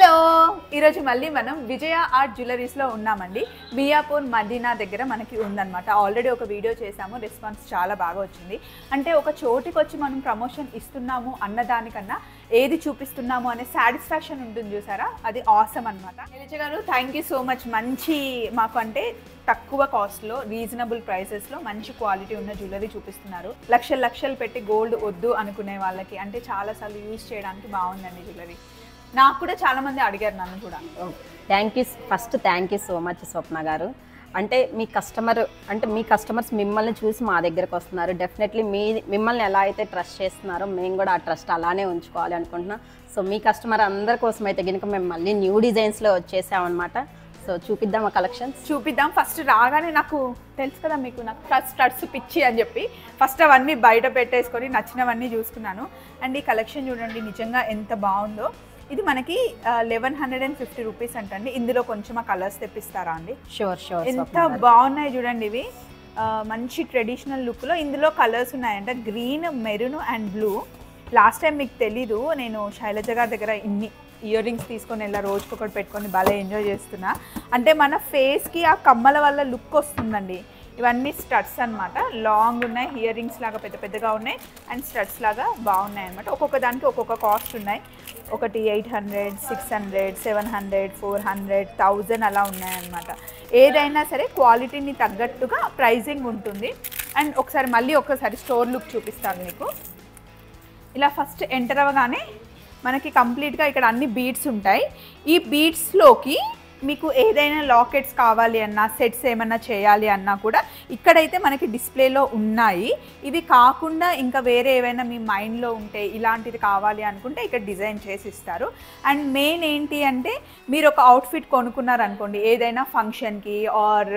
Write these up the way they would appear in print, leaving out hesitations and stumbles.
Hello ఈరోజు మళ్ళీ మనం విజయ ఆర్ట్ జ్యువెలరీస్లో ఉన్నామండి. మియాపూర్ మదీనా దగ్గర మనకి ఉందన్నమాట. ఆల్రెడీ ఒక వీడియో చేసాము, రెస్పాన్స్ చాలా బాగా వచ్చింది. అంటే ఒక చోటికి వచ్చి మనం ప్రమోషన్ ఇస్తున్నాము అన్నదానికన్నా ఏది చూపిస్తున్నాము అనే సాటిస్ఫాక్షన్ ఉంటుంది చూసారా, అది ఆసమ్ అనమాట. నిలిచ గారు థ్యాంక్ యూ సో మచ్. మంచి మాకు అంటే తక్కువ కాస్ట్లో రీజనబుల్ ప్రైసెస్లో మంచి క్వాలిటీ ఉన్న జ్యువెలరీ చూపిస్తున్నారు. లక్షలు పెట్టి గోల్డ్ వద్దు అనుకునే వాళ్ళకి అంటే చాలాసార్లు యూజ్ చేయడానికి బాగుందండి జ్యువెలరీ. నాకు కూడా చాలా మంది అడిగారు నన్ను కూడా. థ్యాంక్ యూ సో మచ్ స్వప్న గారు. అంటే మీ కస్టమర్స్ మిమ్మల్ని చూసి మా దగ్గరకు వస్తున్నారు. డెఫినెట్లీ మిమ్మల్ని ఎలా అయితే ట్రస్ట్ చేస్తున్నారో మేము కూడా ఆ ట్రస్ట్ అలానే ఉంచుకోవాలి అనుకుంటున్నాం. సో మీ కస్టమర్ అందరి కోసం అయితే కనుక మేము మళ్ళీ న్యూ డిజైన్స్లో వచ్చేసామన్నమాట. సో చూపిద్దాం ఆ కలెక్షన్స్. చూపిద్దాం. ఫస్ట్ రాగానే నాకు తెలుసు కదా మీకు, నాకు స్టడ్స్ పిచ్చి అని చెప్పి ఫస్ట్ అవన్నీ బయట పెట్టేసుకొని నచ్చినవన్నీ చూసుకున్నాను. అండ్ ఈ కలెక్షన్ చూడండి నిజంగా ఎంత బాగుందో. ఇది మనకి 1150 రూపీస్ అంటండి. ఇందులో కొంచెం ఆ కలర్స్ తెప్పిస్తారా అండి? షూర్. ఎంత బాగున్నాయి చూడండి ఇవి. మంచి ట్రెడిషనల్ లుక్లో ఇందులో కలర్స్ ఉన్నాయంట, green, maroon and blue. Last time మీకు తెలీదు, నేను శైలజ గారి దగ్గర ఇన్ని ఇయర్ రింగ్స్ తీసుకొని ఇలా రోజుకొకటి పెట్టుకొని భలే ఎంజాయ్ చేస్తున్నా. అంటే మన ఫేస్కి ఆ కమ్మల వల్ల లుక్ వస్తుందండి. ఇవన్నీ స్టడ్స్ అనమాట, లాంగ్ ఉన్నాయి, ఇయర్ రింగ్స్ లాగా పెద్దగా ఉన్నాయి అండ్ స్టడ్స్ లాగా బాగున్నాయి అనమాట. ఒక్కొక్క దానికి ఒక్కొక్క కాస్ట్ ఉన్నాయి. ఒకటి 800, 600, 700, 400, 1000 అలా ఉన్నాయన్నమాట. ఏదైనా సరే క్వాలిటీని తగ్గట్టుగా ప్రైజింగ్ ఉంటుంది. అండ్ ఒకసారి స్టోర్ లుక్ చూపిస్తాను మీకు. ఇలా ఫస్ట్ ఎంటర్ అవ్వగానే మనకి కంప్లీట్గా ఇక్కడ అన్ని బీడ్స్ ఉంటాయి. ఈ బీడ్స్లోకి మీకు ఏదైనా లాకెట్స్ కావాలి అన్నా, సెట్స్ ఏమన్నా చేయాలి అన్నా కూడా ఇక్కడైతే మనకి డిస్ప్లేలో ఉన్నాయి. ఇవి కాకుండా ఇంకా వేరే ఏవైనా మీ మైండ్లో ఉంటే ఇలాంటిది కావాలి అనుకుంటే ఇక్కడ డిజైన్ చేసి ఇస్తారు. అండ్ మెయిన్ ఏంటి అంటే మీరు ఒక అవుట్ఫిట్ కొనుక్కున్నారనుకోండి, ఏదైనా ఫంక్షన్కి ఆర్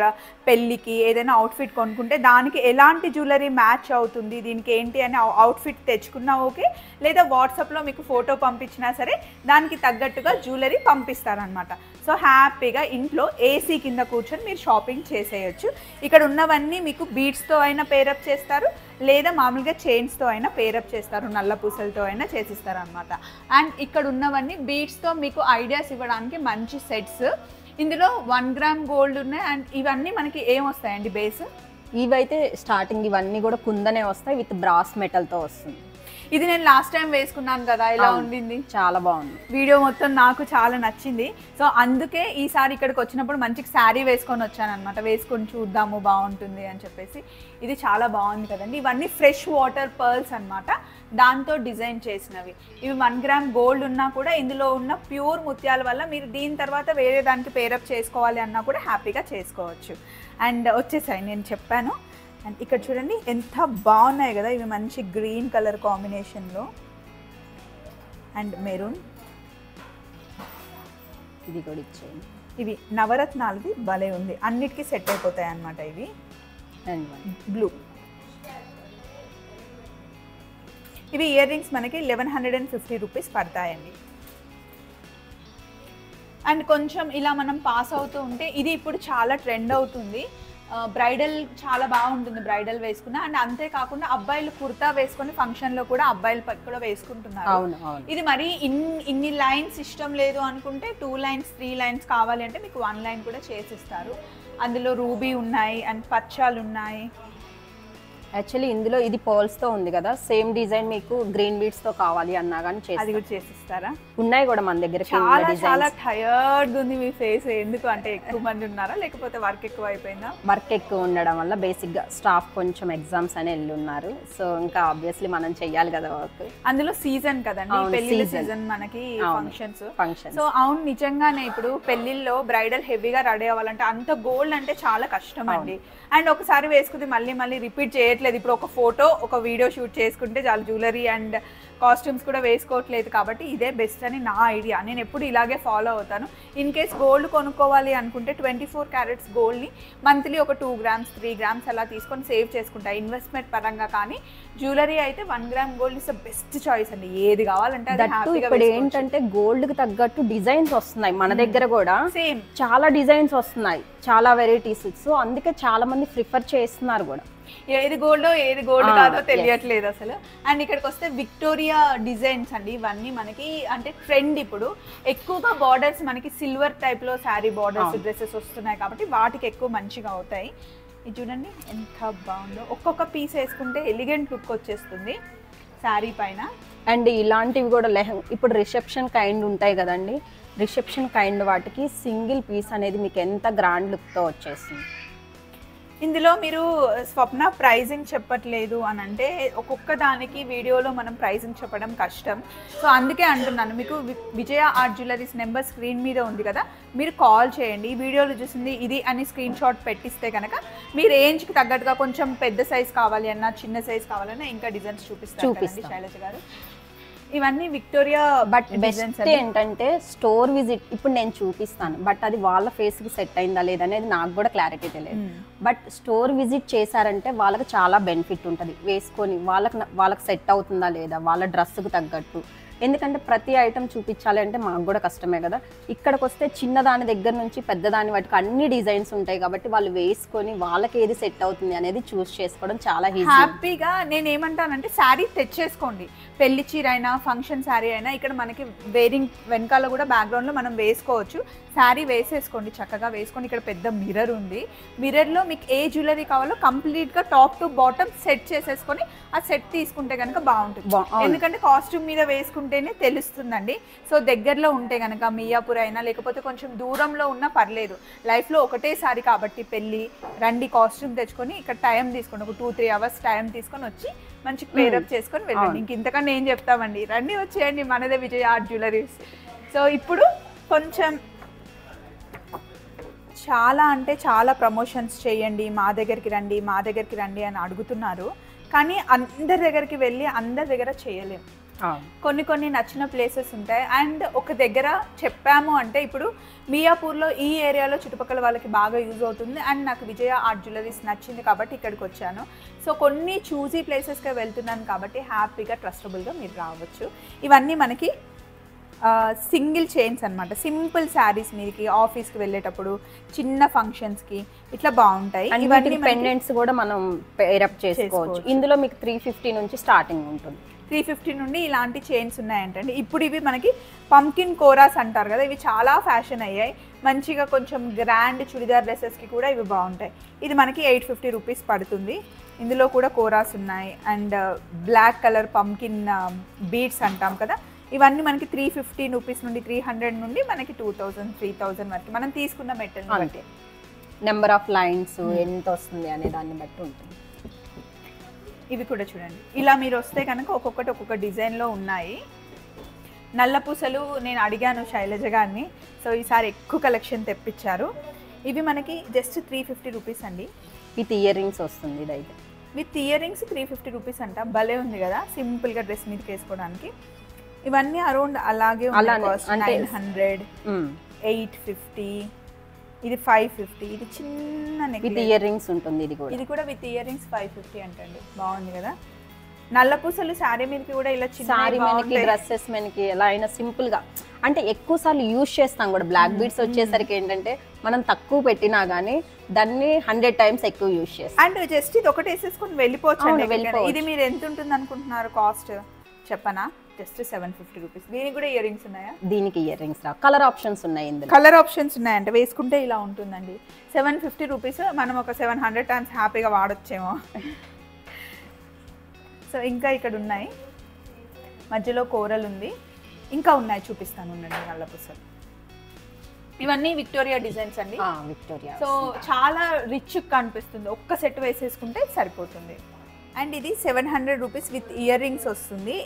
పెళ్ళికి ఏదైనా అవుట్ఫిట్ కొనుక్కుంటే దానికి ఎలాంటి జ్యువెలరీ మ్యాచ్ అవుతుంది, దీనికి ఏంటి అని అవుట్ఫిట్ తెచ్చుకున్నా ఓకే, లేదా వాట్సాప్లో మీకు ఫోటో పంపించినా సరే దానికి తగ్గట్టుగా జ్యువెలరీ పంపిస్తారనమాట. సో హ్యాపీగా ఇంట్లో ఏసీ కింద కూర్చొని మీరు షాపింగ్ చేసేయచ్చు. ఇక్కడ ఉన్నవన్నీ మీకు బీడ్స్తో అయినా పేరప్ చేస్తారు, లేదా మామూలుగా చైన్స్తో అయినా పేరప్ చేస్తారు, నల్ల పూసలతో అయినా చేసిస్తారు అనమాట. అండ్ ఇక్కడ ఉన్నవన్నీ బీడ్స్తో మీకు ఐడియాస్ ఇవ్వడానికి మంచి సెట్స్. ఇందులో 1 గ్రామ్ గోల్డ్ ఉన్నాయి. అండ్ ఇవన్నీ మనకి ఏం వస్తాయండి బేస్? ఇవైతే స్టార్టింగ్ ఇవన్నీ కూడా కుందనే వస్తాయి, విత్ బ్రాస్ మెటల్తో వస్తుంది. ఇది నేను లాస్ట్ టైం వేసుకున్నాను కదా, ఎలా ఉండింది? చాలా బాగుంది. వీడియో మొత్తం నాకు చాలా నచ్చింది. సో అందుకే ఈసారి ఇక్కడికి వచ్చినప్పుడు మంచి శారీ వేసుకొని వచ్చాను అనమాట. వేసుకొని చూద్దాము బాగుంటుంది అని చెప్పేసి. ఇది చాలా బాగుంది కదండి. ఇవన్నీ ఫ్రెష్ వాటర్ పర్ల్స్ అనమాట, దాంతో డిజైన్ చేసినవి. ఇవి 1 గ్రామ్ గోల్డ్ ఉన్నా కూడా ఇందులో ఉన్న ప్యూర్ ముత్యాల వల్ల మీరు దీని తర్వాత వేరే దానికి పేరప్ చేసుకోవాలి అన్నా కూడా హ్యాపీగా చేసుకోవచ్చు. అండ్ వచ్చేసాయి నేను చెప్పాను. అండ్ ఇక్కడ చూడండి ఎంత బాగున్నాయి కదా, ఇవి మంచి గ్రీన్ కలర్ కాంబినేషన్లో అండ్ మెరూన్. ఇది కూడా ఇచ్చేయండి. ఇవి నవరత్నాలది భలే ఉంది, అన్నిటికీ సెట్ అయిపోతాయి అన్నమాట. ఇవి అండ్ బ్లూ. ఇవి ఇయర్ రింగ్స్ మనకి 1150 రూపీస్ పడతాయండి. అండ్ కొంచెం ఇలా మనం పాస్ అవుతూ ఉంటే ఇది ఇప్పుడు చాలా ట్రెండ్ అవుతుంది. బ్రైడల్ చాలా బాగుంటుంది బ్రైడల్ వేసుకున్న. అండ్ అంతేకాకుండా అబ్బాయిలు కుర్తా వేసుకొని ఫంక్షన్లో కూడా అబ్బాయిలు కూడా వేసుకుంటున్నారు. ఇది మరి ఇన్ని లైన్స్ ఇష్టం లేదు అనుకుంటే 2 లైన్స్ 3 లైన్స్ కావాలి అంటే మీకు 1 లైన్ కూడా చేసిస్తారు. అందులో రూబీ ఉన్నాయి అండ్ పచ్చాలు ఉన్నాయి. యాక్చువల్లీ ఇందులో ఇది పర్ల్స్తో ఉంది కదా, సేమ్ డిజైన్ మీకు గ్రీన్ బీడ్స్తో కావాలి అన్నా కానీ అది కూడా చేసిస్తారా? ఉన్నాయి కూడా మన దగ్గర. చాలా టయర్డ్గా ఉంది మీ ఫేస్. ఎందుకు అంటే ఎక్కువ మంది ఉన్నారా లేకపోతే వర్క్ ఎక్కువ అయిపోయిందా? వర్క్ ఎక్కువ ఉండడం వల్ల బేసిక్గా స్టాఫ్ కొంచెం ఎగ్జామ్స్ అని వెళ్ళున్నారు. సో ఇంకా ఆబ్వియస్లీ మనం చెయ్యాలి కదా వర్క్. అందులో సీజన్ కదండి, పెళ్లి సీజన్ మనకి ఫంక్షన్స్. సో అవును, నిజంగానే ఇప్పుడు పెళ్లిల్లో బ్రైడల్ హెవీగా రెడీ అవ్వాలంటే అంత గోల్డ్ అంటే చాలా కష్టం అండి. అండ్ ఒకసారి వేసుకుంది మళ్ళీ రిపీట్ చేయట్లేదు. ఇప్పుడు ఒక ఫోటో ఒక వీడియో షూట్ చేసుకుంటే చాలు, జ్యువెలరీ అండ్ కాస్ట్యూమ్స్ కూడా వేసుకోవట్లేదు. కాబట్టి ఇదే బెస్ట్ అని నా ఐడియా. నేను ఎప్పుడు ఇలాగే ఫాలో అవుతాను. ఇన్ కేస్ గోల్డ్ కొనుక్కోవాలి అనుకుంటే 24 క్యారెట్స్ గోల్డ్ని మంత్లీ ఒక 2 గ్రామ్స్ 3 గ్రామ్స్ అలా తీసుకొని సేవ్ చేసుకుంటా ఇన్వెస్ట్మెంట్ పరంగా. కానీ జ్యువెలరీ అయితే 1 gram gold is the best choice అండి. ఏది కావాలంటే అది హ్యాపీగా. ఇప్పుడు ఏంటంటే గోల్డ్ కి తగ్గట్టు డిజైన్స్ వస్తున్నాయి మన దగ్గర కూడా. సేమ్ చాలా డిజైన్స్ వస్తున్నాయి, చాలా వెరైటీస్. సో అందుకే చాలా మంది ప్రిఫర్ చేస్తున్నారు కూడా. ఏది గోల్డ్ కాదో తెలియట్లేదు అసలు. అండ్ ఇక్కడికి వస్తే విక్టోరియా విక్టోరియా డిజైన్స్ అండి ఇవన్నీ మనకి, అంటే ట్రెండ్ ఇప్పుడు ఎక్కువగా బార్డర్స్ మనకి సిల్వర్ టైప్లో శారీ బార్డర్స్ డ్రెస్సెస్ వస్తున్నాయి కాబట్టి వాటికి ఎక్కువ మంచిగా అవుతాయి. ఇది చూడండి ఎంత బాగుందో, ఒక్కొక్క పీస్ వేసుకుంటే ఎలిగెంట్ లుక్ వచ్చేస్తుంది శారీ పైన. అండ్ ఇలాంటివి కూడా ఇప్పుడు రిసెప్షన్ కైండ్ ఉంటాయి కదండి, రిసెప్షన్ కైండ్ వాటికి సింగిల్ పీస్ అనేది మీకు ఎంత గ్రాండ్ లుక్తో వచ్చేస్తుంది. ఇందులో మీరు స్వప్న ప్రైజింగ్ చెప్పట్లేదు అని అంటే ఒక్కొక్క దానికి వీడియోలో మనం ప్రైజింగ్ చెప్పడం కష్టం. సో అందుకే అంటున్నాను, మీకు విజయ ఆర్ట్ జ్యువెలరీస్ నెంబర్ స్క్రీన్ మీద ఉంది కదా, మీరు కాల్ చేయండి. ఈ వీడియోలో చూసింది ఇది అని స్క్రీన్ షాట్ పెట్టిస్తే కనుక మీ రేంజ్కి తగ్గట్టుగా కొంచెం పెద్ద సైజ్ కావాలి అన్నా చిన్న సైజ్ కావాలన్నా ఇంకా డిజైన్స్ చూపిస్తాను శైలజ గారు. ఇవన్నీ విక్టోరియా బట్ బెస్ట్ ఏంటంటే స్టోర్ విజిట్ ఇప్పుడు నేను చూపిస్తాను, బట్ అది వాళ్ళ ఫేస్కి సెట్ అయిందా లేదనేది నాకు కూడా క్లారిటీ తెలియదు. బట్ స్టోర్ విజిట్ చేశారంటే వాళ్ళకి చాలా బెనిఫిట్ ఉంటుంది, వేసుకొని వాళ్ళకి సెట్ అవుతుందా లేదా వాళ్ళ డ్రెస్కి తగ్గట్టు. ఎందుకంటే ప్రతి ఐటమ్ చూపించాలి అంటే మాకు కూడా కష్టమే కదా. ఇక్కడికి వస్తే చిన్నదాని దగ్గర నుంచి పెద్దదాని వాటికి అన్ని డిజైన్స్ ఉంటాయి కాబట్టి వాళ్ళు వేసుకొని వాళ్ళకి ఏది సెట్ అవుతుంది అనేది చూస్ చేసుకోవడం చాలా ఈజీ. హ్యాపీగా నేను ఏమంటానంటే శారీ తెచ్చేసుకోండి, పెళ్లి చీర అయినా ఫంక్షన్ శారీ అయినా ఇక్కడ మనకి వేరింగ్ వెనకాల కూడా బ్యాక్గ్రౌండ్లో మనం వేసుకోవచ్చు. శారీ వేసేసుకోండి, చక్కగా వేసుకోండి. ఇక్కడ పెద్ద మిర్రర్ ఉంది, మిర్రర్లో మీకు ఏ జ్యువెలరీ కావాలో కంప్లీట్గా టాప్ టు బాటమ్ సెట్ చేసేసుకొని ఆ సెట్ తీసుకుంటే కనుక బాగుంటుంది. ఎందుకంటే కాస్ట్యూమ్ మీద వేసుకుంటేనే తెలుస్తుందండి. సో దగ్గరలో ఉంటే కనుక మియాపూర్ అయినా లేకపోతే కొంచెం దూరంలో ఉన్నా పర్లేదు, లైఫ్లో ఒకటేసారి కాబట్టి పెళ్ళి రండి, కాస్ట్యూమ్ తెచ్చుకొని ఇక్కడ టైం తీసుకోండి, ఒక 2-3 అవర్స్ టైం తీసుకొని వచ్చి మంచి పేరప్ చేసుకొని వెళ్ళండి. ఇంక ఇంతకన్నా ఏం చెప్తామండి, రండి వచ్చేయండి మనదే విజయ ఆర్ట్ జ్యువెలరీస్. సో ఇప్పుడు కొంచెం చాలా అంటే చాలా ప్రమోషన్స్ చేయండి, మా దగ్గరికి రండి మా దగ్గరికి రండి అని అడుగుతున్నారు. కానీ అందరి దగ్గరికి వెళ్ళి అందరి దగ్గర చేయలేము. కొన్ని నచ్చిన ప్లేసెస్ ఉంటాయి. అండ్ ఒక దగ్గర చెప్పాము అంటే ఇప్పుడు మియాపూర్లో ఈ ఏరియాలో చుట్టుపక్కల వాళ్ళకి బాగా యూజ్ అవుతుంది. అండ్ నాకు విజయ ఆర్ట్ జ్యువెలరీస్ నచ్చింది కాబట్టి ఇక్కడికి వచ్చాను. సో కొన్ని చూజీ ప్లేసెస్కే వెళ్తున్నాను కాబట్టి హ్యాపీగా ట్రస్టబుల్గా మీరు రావచ్చు. ఇవన్నీ మనకి సింగిల్ చైన్స్ అనమాట, సింపుల్ శారీస్ మీదకి ఆఫీస్కి వెళ్ళేటప్పుడు చిన్న ఫంక్షన్స్కి ఇట్లా బాగుంటాయి. ఇవన్నీ పెండెంట్స్ కూడా మనం పేరప్ చేసుకోవచ్చు. ఇందులో మీకు 350 నుంచి స్టార్టింగ్ ఉంటుంది. 350 నుండి ఇలాంటి చైన్స్ ఉన్నాయంటండి. ఇప్పుడు ఇవి మనకి పంకిన్ కోరాస్ అంటారు కదా, ఇవి చాలా ఫ్యాషన్ అయ్యాయి. మంచిగా కొంచెం గ్రాండ్ చుడిదార్ డ్రెస్సెస్కి కూడా ఇవి బాగుంటాయి. ఇది మనకి 850 రూపీస్ పడుతుంది. ఇందులో కూడా కోరాస్ ఉన్నాయి. And black colour pumpkin beads అంటాం కదా, ఇవన్నీ మనకి 350 రూపీస్ నుండి 300 నుండి మనకి 2000-3000 వరకు మనం తీసుకున్న మెటీరియల్ బట్టి, నెంబర్ ఆఫ్ లైన్స్ ఎంత వస్తుంది అనే దాన్ని బట్టి ఉంటుంది. ఇవి కూడా చూడండి, ఇలా మీరు వస్తే కనుక ఒక్కొక్కటి ఒక్కొక్క డిజైన్లో ఉన్నాయి. నల్ల పూసలు నేను అడిగాను శైలజ గారిని, సో ఈసారి ఎక్కువ కలెక్షన్ తెప్పించారు. ఇవి మనకి జస్ట్ 350 రూపీస్ అండి. విత్ ఇయర్ రింగ్స్ వస్తుంది. ఇదైతే విత్ ఇయర్ రింగ్స్ 350 రూపీస్ అంట. భలే ఉంది కదా, సింపుల్గా డ్రెస్ మీదకి వేసుకోవడానికి. ఇవన్నీ అరౌండ్ అలాగే 900, 850, ఇది 550. ఇది చిన్న విత్ ఇయర్ రింగ్స్ ఉంటుంది. ఇది కూడా విత్ ఇయర్ రింగ్స్ 550 అంటండి. బాగుంది కదా. నల్ల పూసలు శారీ మీదకి కూడా ఇలా శారీ మీదకి డ్రెస్సెస్ మీదకి ఎలా అయినా సింపుల్ గా, అంటే ఎక్కువ సార్లు యూజ్ చేస్తాం కూడా. బ్లాక్ బీడ్స్ వచ్చేసరికి ఏంటంటే మనం తక్కువ పెట్టినా గానీ దాన్ని 100 టైమ్స్ ఎక్కువ యూజ్ చేస్తాం. అండ్ జస్ట్ ఇది ఒకటి వేసేసుకుని వెళ్ళిపోవచ్చు. ఇది మీరు ఎంత ఉంటుంది అనుకుంటున్నారు కాస్ట్ చెప్పనా? Just 750 rupees. దీనికి కూడా ఇయర్ రింగ్స్ ఉన్నాయా? దీనికి ఇయర్ రింగ్స్ రా, కలర్ ఆప్షన్స్ ఉన్నాయి. ఇందులో కలర్ ఆప్షన్స్ ఉన్నాయంటే వేసుకుంటే ఇలా ఉంటుందండి. 750 రూపీస్, మనం ఒక 700 టైమ్స్ హ్యాపీగా వాడొచ్చేమో. సో ఇంకా ఇక్కడ ఉన్నాయి, మధ్యలో కోరల్ ఉంది, ఇంకా ఉన్నాయి చూపిస్తాను ఉండండి. నల్ల పూసలు ఇవన్నీ విక్టోరియా డిజైన్స్ అండి. విక్టోరియా. సో చాలా రిచ్ కనిపిస్తుంది, ఒక్క సెట్ వేసేసుకుంటే సరిపోతుంది. అండ్ ఇది 700 రూపీస్ విత్ ఇయర్ రింగ్స్ వస్తుంది.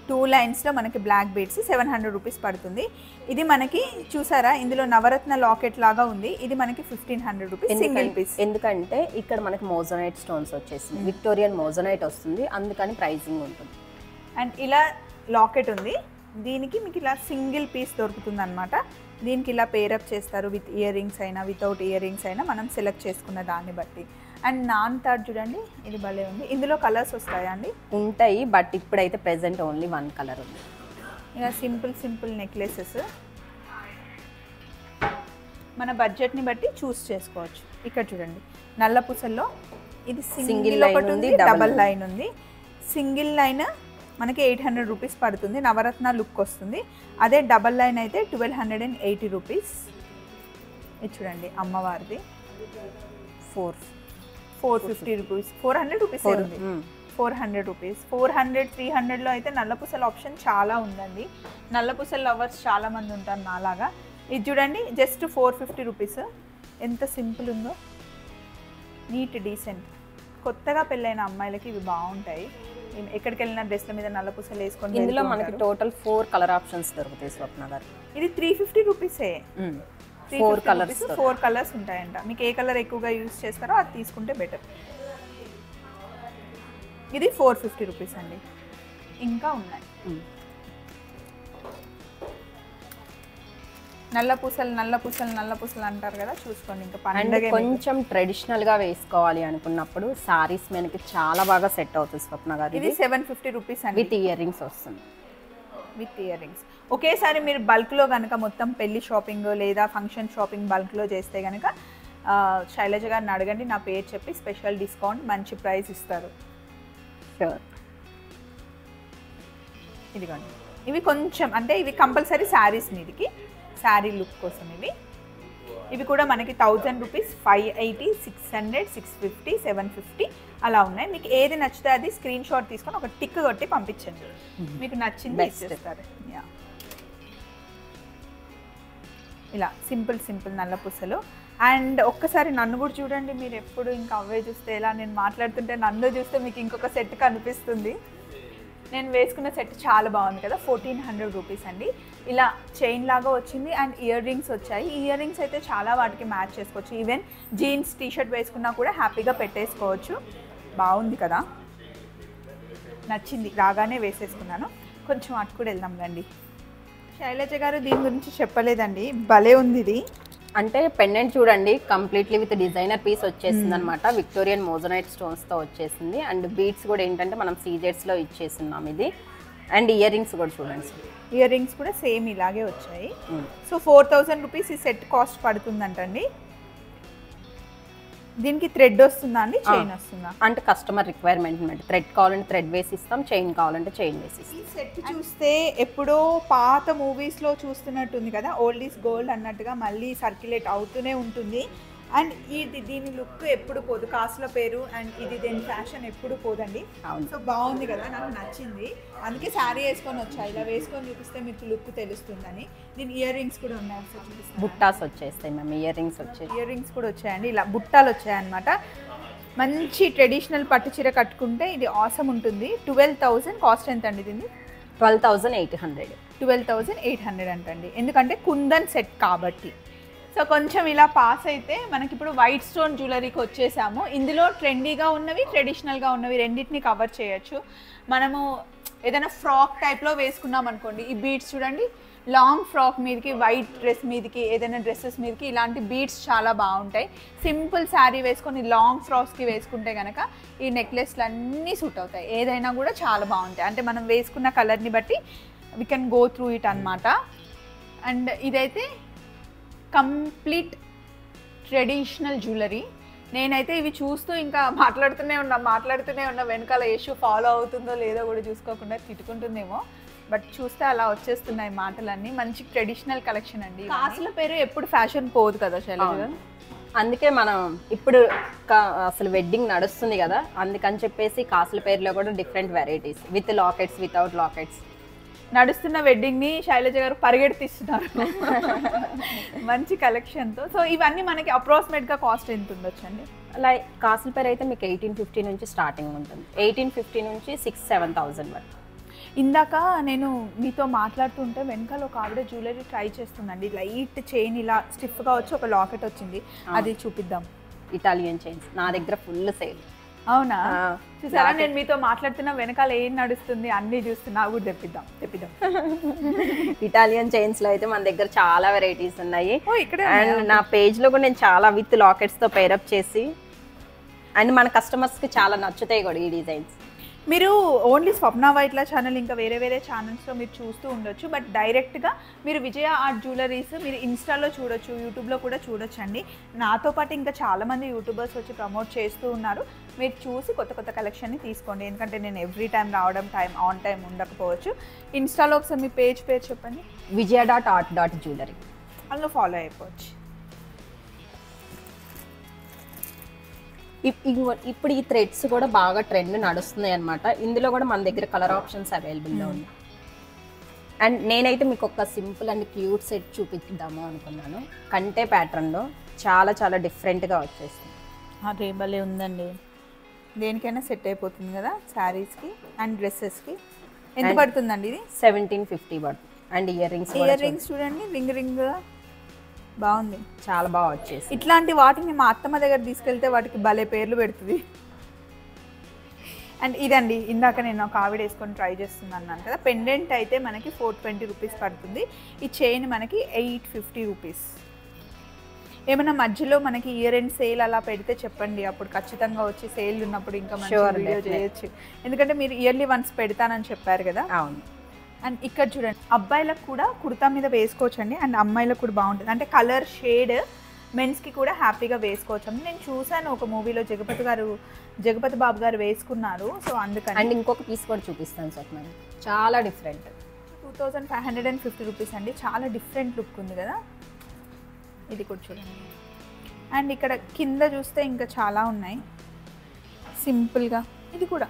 2 లైన్స్లో మనకి బ్లాక్ బీడ్స్ 700 రూపీస్ పడుతుంది. ఇది మనకి చూసారా ఇందులో నవరత్న లాకెట్ లాగా ఉంది. ఇది మనకి 1500 రూపీస్ సింగిల్ పీస్. ఎందుకంటే ఇక్కడ మనకి మోజనైట్ స్టోన్స్ వచ్చేసింది, విక్టోరియన్ మోజనైట్ వస్తుంది, అందుకని ప్రైజింగ్ ఉంటుంది. అండ్ ఇలా లాకెట్ ఉంది, దీనికి మీకు ఇలా సింగిల్ పీస్ దొరుకుతుంది అనమాట. దీనికి ఇలా పేరప్ చేస్తారు, విత్ ఇయర్ రింగ్స్ అయినా వితౌట్ ఇయర్ రింగ్స్ అయినా మనం సెలెక్ట్ చేసుకున్న దాన్ని బట్టి. అండ్ నాన్ థర్డ్ చూడండి, ఇది భలే ఉంది. ఇందులో కలర్స్ వస్తాయా అండి? ఉంటాయి, బట్ ఇప్పుడైతే ప్రెసెంట్ ఓన్లీ 1 కలర్ ఉంది. ఇలా సింపుల్ నెక్లెసెస్ మన బడ్జెట్ని బట్టి చూస్ చేసుకోవచ్చు. ఇక్కడ చూడండి నల్ల పూసల్లో ఇది సింగిల్ ఒకటి ఉంది, డబల్ లైన్ ఉంది. సింగిల్ లైన్ మనకి 800 రూపీస్ పడుతుంది. నవరత్న లుక్ వస్తుంది. అదే డబల్ లైన్ అయితే 1280 రూపీస్. ఇది చూడండి అమ్మవారిది 450 రూపీస్, 400 రూపీస్ ఉంది. 400 రూపీస్, 400, 300లో అయితే నల్లపూసల ఆప్షన్ చాలా ఉందండి. నల్లపూసల లవర్స్ చాలా మంది ఉంటారు నాలాగా. ఇది చూడండి జస్ట్ 450 రూపీస్. ఎంత సింపుల్ ఉందో, నీట్ డీసెంట్. కొత్తగా పెళ్ళైన అమ్మాయిలకి ఇవి బాగుంటాయి. ఎక్కడికి వెళ్ళిన డ్రెస్ల మీద నల్లపూసలు వేసుకొని. ఇందులో మనకి టోటల్ 4 కలర్ ఆప్షన్స్ దొరుకుతాయి స్వప్న గారు. ఇది 350 రూపీసే. 4 కలర్స్, 4 కలర్స్ ఉంటాయంట. మీకు ఏ కలర్ ఎక్కువగా యూజ్ చేస్తారో అది తీసుకుంటే బెటర్. ఇది 450 రూపీస్ అండి. ఇంకా ఉన్నాయి నల్లపూసలు అంటారు కదా, చూసుకోండి. ఇంకా పండుగ కొంచెం ట్రెడిషనల్ గా వేసుకోవాలి అనుకున్నప్పుడు సారీస్ మనకి చాలా బాగా సెట్ అవుతుంది స్వప్న గారు. ఇది 750 రూపీస్ అండి. విత్ ఇయర్ రింగ్స్ వస్తుంది. With ear rings. ఒకేసారి మీరు బల్క్లో కనుక మొత్తం పెళ్లి షాపింగ్ లేదా ఫంక్షన్ షాపింగ్ బల్క్లో చేస్తే కనుక శైలజ గారిని అడగండి, నా పేరు చెప్పి స్పెషల్ డిస్కౌంట్ మంచి ప్రైస్ ఇస్తారు. షూర్. ఇదిగోండి, ఇవి కొంచెం అంటే ఇవి కంపల్సరీ శారీస్ మీదికి, శారీ లుక్ కోసం ఇవి కూడా మనకి 1000 రూపీస్, 580, 600, 650, 750 అలా ఉన్నాయి. మీకు ఏది నచ్చితే అది స్క్రీన్ షాట్ తీసుకొని ఒక టిక్ కొట్టి పంపించండి. మీకు నచ్చింది ఇస్తారు. ఇలా సింపుల్ నల్లపూసలు. అండ్ ఒక్కసారి నన్ను కూడా చూడండి. మీరు ఎప్పుడు ఇంకా అవే చూస్తే ఎలా, నేను మాట్లాడుతుంటే నన్ను చూస్తే మీకు ఇంకొక సెట్ కనిపిస్తుంది. నేను వేసుకున్న సెట్ చాలా బాగుంది కదా, 1400 రూపీస్ అండి. ఇలా చైన్ లాగా వచ్చింది అండ్ ఇయర్ రింగ్స్ వచ్చాయి. ఈ ఇయర్ రింగ్స్ అయితే చాలా వాటికి మ్యాచ్ చేసుకోవచ్చు. ఈవెన్ జీన్స్ టీషర్ట్ వేసుకున్నా కూడా హ్యాపీగా పెట్టేసుకోవచ్చు. బాగుంది కదా, నచ్చింది, రాగానే వేసేసుకున్నాను. కొంచెం అటు కూడా వెళ్దాం రండి. శైలజ గారు దీని గురించి చెప్పలేదండి, భలే ఉంది ఇది. అంటే పెండెంట్ చూడండి, కంప్లీట్లీ విత్ డిజైనర్ పీస్ వచ్చేసింది అనమాట. విక్టోరియన్ మోజనైట్ స్టోన్స్ తో వచ్చేసింది. అండ్ బీడ్స్ కూడా ఏంటంటే మనం సీజెట్స్ లో ఇచ్చేస్తున్నాం ఇది. అండ్ ఇయర్ రింగ్స్ కూడా చూడండి, ఇయర్ రింగ్స్ కూడా సేమ్ ఇలాగే వచ్చాయి. సో 4000 రూపీస్ ఈ సెట్ కాస్ట్ పడుతుందంటండి. దీనికి థ్రెడ్ వస్తుందా అండి, చైన్ వస్తుందా? అంటే కస్టమర్ రిక్వైర్మెంట్, థ్రెడ్ కావాలంటే థ్రెడ్ వేసి ఇస్తాం, చైన్ కావాలంటే చైన్ వేసి ఇస్తాం. ఈ సెట్ చూస్తే ఎప్పుడో పాత మూవీస్లో చూస్తున్నట్టుంది కదా, ఓల్డ్ ఈజ్ గోల్డ్ అన్నట్టుగా మళ్ళీ సర్క్యులేట్ అవుతూనే ఉంటుంది. అండ్ దీని లుక్ ఎప్పుడు పోదు, కాసుల పేరు అండ్ ఇది దీని ఫ్యాషన్ ఎప్పుడు పోదండి. సో బాగుంది కదా, నాకు నచ్చింది. అందుకే శారీ వేసుకొని వచ్చా, ఇలా వేసుకొని చూపిస్తే మీకు లుక్ తెలుస్తుందని. దీని ఇయర్ రింగ్స్ కూడా ఉన్నాయి, ఒకసారి చూపిస్తాను. బుట్టాస్ వచ్చేస్తాయి మ్యామ్, ఇయర్ రింగ్స్ కూడా వచ్చాయండి. ఇలా బుట్టాలు వచ్చాయన్నమాట. మంచి ట్రెడిషనల్ పట్టు చీర కట్టుకుంటే ఇది ఆసమ్ ఉంటుంది. 12,000 కాస్ట్ ఎంత అండి దీన్ని? 12,800. 12,800 అంటండి, ఎందుకంటే కుందన్ సెట్ కాబట్టి. సో కొంచెం ఇలా పాస్ అయితే మనకి ఇప్పుడు వైట్ స్టోన్ జ్యువెలరీకి వచ్చేసాము. ఇందులో ట్రెండీగా ఉన్నవి, ట్రెడిషనల్గా ఉన్నవి రెండింటిని కవర్ చేయొచ్చు. మనము ఏదైనా ఫ్రాక్ టైప్లో వేసుకున్నాం అనుకోండి, ఈ బీడ్స్ చూడండి, లాంగ్ ఫ్రాక్ మీదకి, వైట్ డ్రెస్ మీదకి, ఏదైనా డ్రెస్సెస్ మీదకి ఇలాంటి బీడ్స్ చాలా బాగుంటాయి. సింపుల్ శారీ వేసుకొని లాంగ్ ఫ్రాక్స్కి వేసుకుంటే కనుక ఈ నెక్లెస్లు అన్నీ సూట్ అవుతాయి. ఏదైనా కూడా చాలా బాగుంటాయి. అంటే మనం వేసుకున్న కలర్ని బట్టి we can go through it అన్నమాట. అండ్ ఇదైతే కంప్లీట్ ట్రెడిషనల్ జ్యువెలరీ. నేనైతే ఇవి చూస్తూ ఇంకా మాట్లాడుతూనే ఉన్నా. వెనకాల యశు ఫాలో అవుతుందో లేదో కూడా చూసుకోకుండా తిట్టుకుంటుందేమో, బట్ చూస్తే అలా వచ్చేస్తున్నాయి మాటలన్నీ. మంచి ట్రెడిషనల్ కలెక్షన్ అండి. కాసుల పేరు ఎప్పుడు ఫ్యాషన్ పోదు కదా శైలజ గారు, అందుకే మనం ఇప్పుడు అసలు వెడ్డింగ్ నడుస్తుంది కదా, అందుకని చెప్పేసి కాసుల పేరులో కూడా different varieties, with lockets, without lockets. నడుస్తున్న వెడ్డింగ్ని శైలజ గారు పరిగెత్తిస్తున్నారు మంచి కలెక్షన్తో. సో ఇవన్నీ మనకి అప్రాక్సిమేట్గా కాస్ట్ ఎంత ఉండొచ్చు అండి? లైక్ కాసుల పేరు అయితే మీకు 1850 నుంచి స్టార్టింగ్ ఉంటుంది. 1850 నుంచి 6,000-7,000 వరకు. ఇందాక నేను మీతో మాట్లాడుతుంటే వెనకాల ఒక ఆవిడ జ్యువెలరీ ట్రై చేస్తుందండి. లైట్ చైన్ ఇలా స్టిఫ్గా వచ్చి ఒక లాకెట్ వచ్చింది, అది చూపిద్దాం. ఇటాలియన్ చైన్స్ నా దగ్గర ఫుల్ సేల్. అవునా? చూసారా, నేను మీతో మాట్లాడుతున్నా, వెనకాల ఏం నడుస్తుంది అన్నీ చూస్తున్నా, కూడా తెప్పిద్దాం. ఇటాలియన్ చైన్స్ లో అయితే మన దగ్గర చాలా వెరైటీస్ ఉన్నాయి. ఇక్కడ అండ్ నా పేజ్ లో కూడా నేను చాలా విత్ లాకెట్స్ తో పేరప్ చేసి, అండ్ మన కస్టమర్స్ కి చాలా నచ్చుతాయి కూడా ఈ డిజైన్స్. మీరు ఓన్లీ స్వప్న వైట్ల ఛానల్ ఇంకా వేరే వేరే ఛానల్స్లో మీరు చూస్తూ ఉండొచ్చు. బట్ డైరెక్ట్గా మీరు విజయ ఆర్ట్ జ్యువెలరీస్ మీరు ఇన్స్టాలో చూడొచ్చు, యూట్యూబ్లో కూడా చూడొచ్చండి. నాతో పాటు ఇంకా చాలామంది యూట్యూబర్స్ వచ్చి ప్రమోట్ చేస్తూ ఉన్నారు. మీరు చూసి కొత్త కొత్త కలెక్షన్ని తీసుకోండి. ఎందుకంటే నేను ఎవ్రీ టైం రావడం ఆన్ టైం ఉండకపోవచ్చు. ఇన్స్టాలో ఒకసారి మీ పేరు చెప్పండి. vijaya.art.jewelry. అందులో ఫాలో అయిపోవచ్చు. ఇప్పుడు ఈ థ్రెడ్స్ కూడా బాగా ట్రెండ్ నడుస్తున్నాయి అనమాట. ఇందులో కూడా మన దగ్గర కలర్ ఆప్షన్స్ అవైలబుల్లో ఉన్నాయి. అండ్ నేనైతే మీకు ఒక సింపుల్ అండ్ క్యూట్ సెట్ చూపిద్దాము అనుకున్నాను. కంటే ప్యాటర్న్లో చాలా చాలా డిఫరెంట్గా వచ్చేసింది. అదే భలే ఉందండి. దేనికైనా సెట్ అయిపోతుంది కదా, శారీస్కి అండ్ డ్రెస్సెస్కి. ఎంత పడుతుందండి ఇది? 1750 పడుతుంది. అండ్ ఇయర్ రింగ్స్ చూడండి, రింగ్ బాగుంది, చాలా బాగా వచ్చేసి. ఇట్లాంటి వాటిని మా అత్తమ్మ దగ్గర తీసుకెళ్తే వాటికి భలే పేర్లు పెడుతుంది. అండ్ ఇదండి, ఇందాక నేను ఒక ఆవిడ వేసుకొని ట్రై చేస్తున్నాను కదా. పెండెంట్ అయితే మనకి 420 రూపీస్ పడుతుంది. ఈ చైన్ మనకి 850 రూపీస్. ఏమైనా మధ్యలో మనకి ఇయర్ ఎండ్ సేల్ అలా పెడితే చెప్పండి, అప్పుడు ఖచ్చితంగా వచ్చి సేల్ ఉన్నప్పుడు ఇంకా మంచి వీడియో చేయొచ్చు. ఎందుకంటే మీరు ఇయర్లీ వన్స్ పెడతానని చెప్పారు కదా. అవును. అండ్ ఇక్కడ చూడండి, అబ్బాయిలకు కూడా కుర్తా మీద వేసుకోవచ్చండి. అండ్ అమ్మాయిలకు కూడా బాగుంటుంది. అంటే కలర్ షేడ్ మెన్స్కి కూడా హ్యాపీగా వేసుకోవచ్చు. నేను చూసాను ఒక మూవీలో జగపతి బాబు గారు వేసుకున్నారు. సో అందుకని. అండ్ ఇంకొక పీస్ కూడా చూపిస్తాను సార్. చాలా డిఫరెంట్. 2550 రూపీస్ అండి. చాలా డిఫరెంట్ లుక్ ఉంది కదా. ఇది కూడా చూడండి. అండ్ ఇక్కడ కింద చూస్తే ఇంకా చాలా ఉన్నాయి సింపుల్గా. ఇది కూడా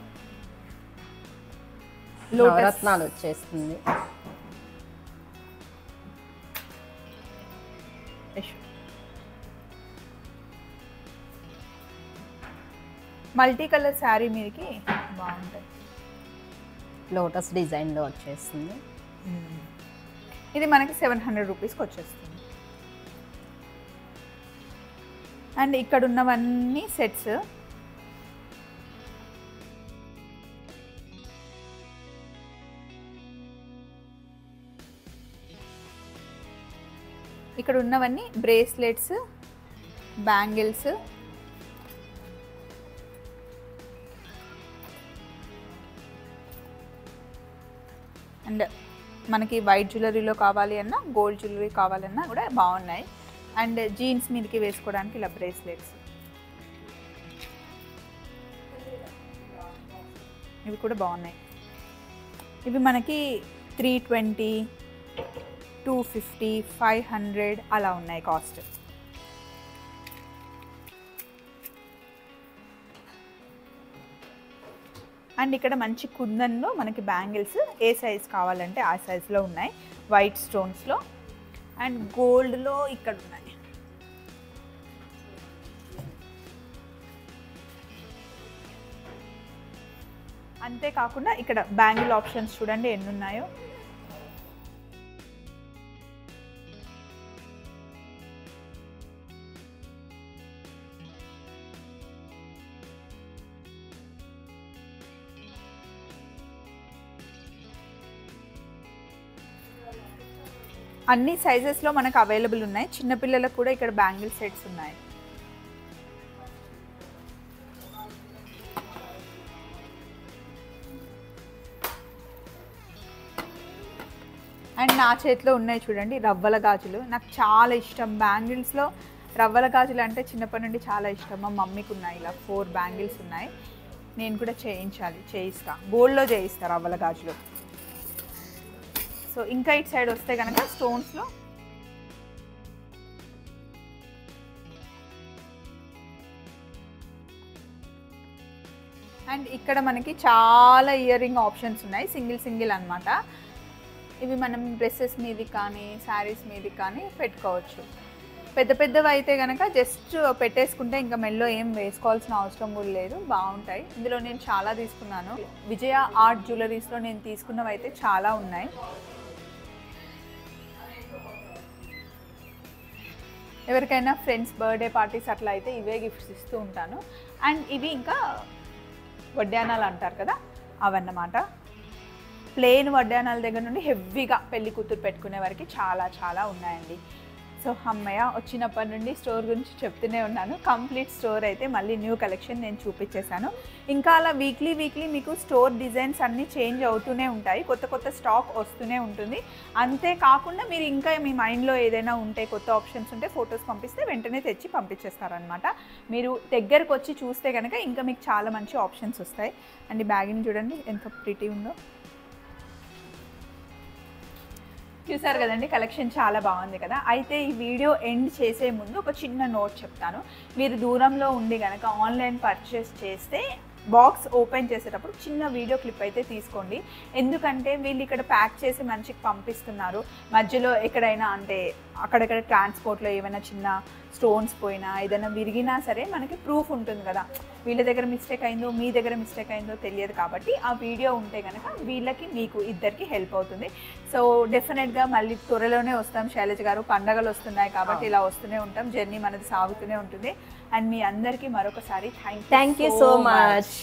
నవరత్నాలు వచ్చేస్తుంది. మల్టీ కలర్ శారీ మీదకి బాగుంటాయి. లోటస్ డిజైన్లో వచ్చేస్తుంది. ఇది మనకి 700 రూపీస్కి వచ్చేస్తుంది. అండ్ ఇక్కడ ఉన్నవన్నీ సెట్స్. ఇక్కడ ఉన్నవన్నీ బ్రేస్లెట్స్, బ్యాంగిల్స్, అండ్ మనకి వైట్ జ్యువెలరీలో కావాలి అన్నా, గోల్డ్ జ్యువెలరీ కావాలన్నా కూడా బాగున్నాయి. అండ్ జీన్స్ మీదకి వేసుకోవడానికి ఇలా బ్రేస్లెట్స్, ఇవి కూడా బాగున్నాయి. ఇవి మనకి 320, 250, 500 అలా ఉన్నాయి కాస్ట్. అండ్ ఇక్కడ మంచి కుందన్లో మనకి బ్యాంగిల్స్ ఏ సైజ్ కావాలంటే ఆ సైజులో ఉన్నాయి, వైట్ స్టోన్స్లో. అండ్ గోల్డ్లో ఇక్కడ ఉన్నాయి. అంతేకాకుండా ఇక్కడ బ్యాంగిల్ ఆప్షన్స్ చూడండి ఎన్ని ఉన్నాయో. అన్ని సైజెస్లో మనకు అవైలబుల్ ఉన్నాయి. చిన్నపిల్లలకు కూడా ఇక్కడ బ్యాంగిల్ సెట్స్ ఉన్నాయి. అండ్ నా చేతిలో ఉన్నాయి చూడండి రవ్వల గాజులు. నాకు చాలా ఇష్టం బ్యాంగిల్స్లో. రవ్వల గాజులు అంటే చిన్నప్పటి నుండి చాలా ఇష్టం. మా మమ్మీకి ఉన్నాయి ఇలా 4 బ్యాంగిల్స్ ఉన్నాయి. నేను కూడా చేయిస్తా, గోల్డ్లో చేయిస్తా రవ్వల గాజులు. సో ఇంకా ఇటు సైడ్ వస్తే కనుక స్టోన్స్లో అండ్ ఇక్కడ మనకి చాలా ఇయర్ రింగ్ ఆప్షన్స్ ఉన్నాయి, సింగిల్ అన్నమాట. ఇవి మనం డ్రెస్సెస్ మీది కానీ శారీస్ మీది కానీ పెట్టుకోవచ్చు. పెద్దవి అయితే కనుక జస్ట్ పెట్టేసుకుంటే ఇంకా మెల్లో ఏం వేసుకోవాల్సిన అవసరం కూడా లేదు, బాగుంటాయి. ఇందులో నేను చాలా తీసుకున్నాను. విజయ ఆర్ట్ జ్యువెలరీస్లో నేను తీసుకున్నవి అయితే చాలా ఉన్నాయి. ఎవరికైనా ఫ్రెండ్స్ బర్త్డే పార్టీస్ అట్లా అయితే ఇవే గిఫ్ట్స్ ఇస్తూ ఉంటాను. అండ్ ఇవి ఇంకా వడ్డానాలు అంటారు కదా అవన్నమాట. ప్లెయిన్ వడ్డానాల దగ్గర నుండి హెవీగా పెళ్లి కూతురు పెట్టుకునే వరకు చాలా ఉన్నాయండి. సో అమ్మయ్య వచ్చినప్పటి నుండి స్టోర్ గురించి చెప్తూనే ఉన్నాను. కంప్లీట్ స్టోర్ అయితే మళ్ళీ న్యూ కలెక్షన్ నేను చూపించేశాను. ఇంకా అలా వీక్లీ మీకు స్టోర్ డిజైన్స్ అన్నీ చేంజ్ అవుతూనే ఉంటాయి, కొత్త స్టాక్ వస్తూనే ఉంటుంది. అంతేకాకుండా మీరు ఇంకా మీ మైండ్లో ఏదైనా ఉంటే, కొత్త ఆప్షన్స్ ఉంటే ఫొటోస్ పంపిస్తే వెంటనే తెచ్చి పంపించేస్తారనమాట. మీరు దగ్గరకు వచ్చి చూస్తే కనుక ఇంకా మీకు చాలా మంచి ఆప్షన్స్ వస్తాయి. అండ్ ఈ బ్యాగ్ని చూడండి ఎంత ప్రిటీ ఉందో, చూసారు కదండి. కలెక్షన్ చాలా బాగుంది కదా. అయితే ఈ వీడియో ఎండ్ చేసే ముందు ఒక చిన్న నోట్ చెప్తాను. మీరు దూరంలో ఉండి కనుక ఆన్లైన్ పర్చేస్ చేస్తే బాక్స్ ఓపెన్ చేసేటప్పుడు చిన్న వీడియో క్లిప్ అయితే తీసుకోండి. ఎందుకంటే వీళ్ళు ఇక్కడ ప్యాక్ చేసి మంచిగా పంపిస్తున్నారు, మధ్యలో ఎక్కడైనా అంటే అక్కడెక్కడ ట్రాన్స్పోర్ట్లో ఏమైనా చిన్న స్టోన్స్ పోయినా ఏదైనా విరిగినా సరే మనకి ప్రూఫ్ ఉంటుంది కదా, వీళ్ళ దగ్గర మిస్టేక్ అయిందో మీ దగ్గర మిస్టేక్ అయిందో తెలియదు. కాబట్టి ఆ వీడియో ఉంటే కనుక వీళ్ళకి మీకు ఇద్దరికి హెల్ప్ అవుతుంది. సో డెఫినెట్గా మళ్ళీ త్వరలోనే వస్తాం శైలజ గారు, పండగలు వస్తున్నాయి కాబట్టి ఇలా వస్తూనే ఉంటాం, జర్నీ మనది సాగుతూనే ఉంటుంది. అండ్ మీ అందరికీ మరొకసారి థ్యాంక్ యూ సో మచ్.